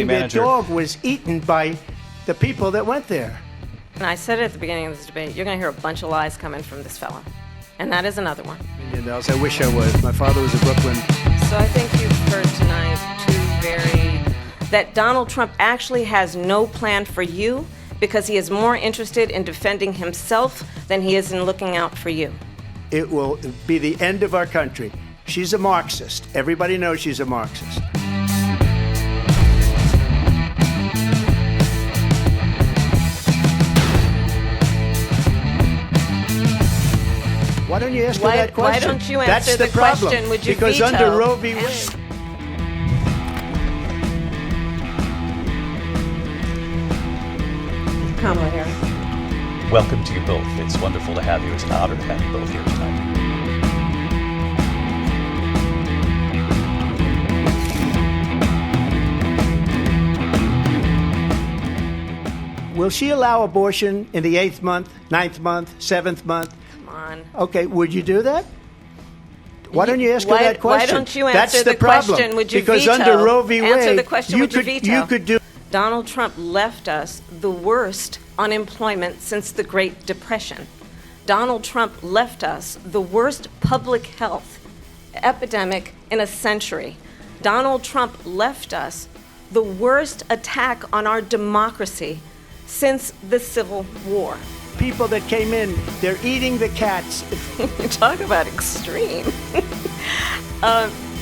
their dog was eaten by the people that went there. And I said it at the beginning of this debate, you're going to hear a bunch of lies coming from this fellow. And that is another one. $1 million. I wish I was. My father was in Brooklyn. So I think you've heard tonight that Donald Trump actually has no plan for you because he is more interested in defending himself than he is in looking out for you. It will be the end of our country. She's a Marxist. Everybody knows she's a Marxist. Why don't you ask her that question? Why don't you answer That's the problem. question? Would you because veto? Under Roe v. Wade. Kamala Harris. Welcome to you both. It's wonderful to have you. It's an honor to have you both here tonight. Will she allow abortion in the 8th month, 9th month, 7th month? Come on. Okay, would you do that? Why don't you ask her that question? Why don't you answer That's the problem. question? Would you because veto? Under Roe v. Wade, Answer the question. Would you veto? You could do. Donald Trump left us the worst unemployment since the Great Depression. Donald Trump left us the worst public health epidemic in a century. Donald Trump left us the worst attack on our democracy since the Civil War. People that came in, they're eating the cats. You talk about extreme.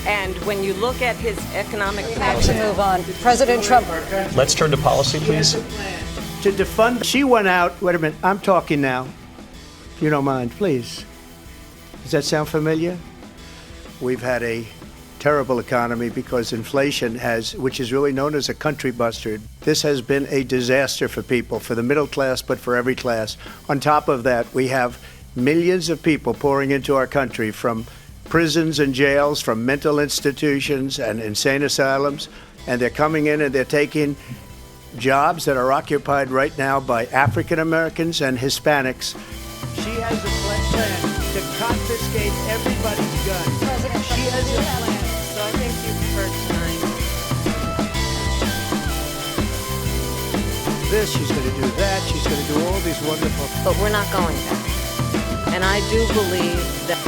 And when you look at his economic To move on. President Trump. Let's turn to policy, please. To defund. She went out. Wait a minute. I'm talking now. If you don't mind, please. Does that sound familiar? We've had a terrible economy because inflation which is really known as a country buster. This has been a disaster for people, for the middle class, but for every class. On top of that, we have millions of people pouring into our country from prisons and jails, from mental institutions and insane asylums, and they're coming in and they're taking jobs that are occupied right now by African Americans and Hispanics. She has a plan to confiscate everybody's gun. She has a plan. So I think you've heard tonight. This, she's going to do that, she's going to do all these wonderful. But we're not going there. And I do believe that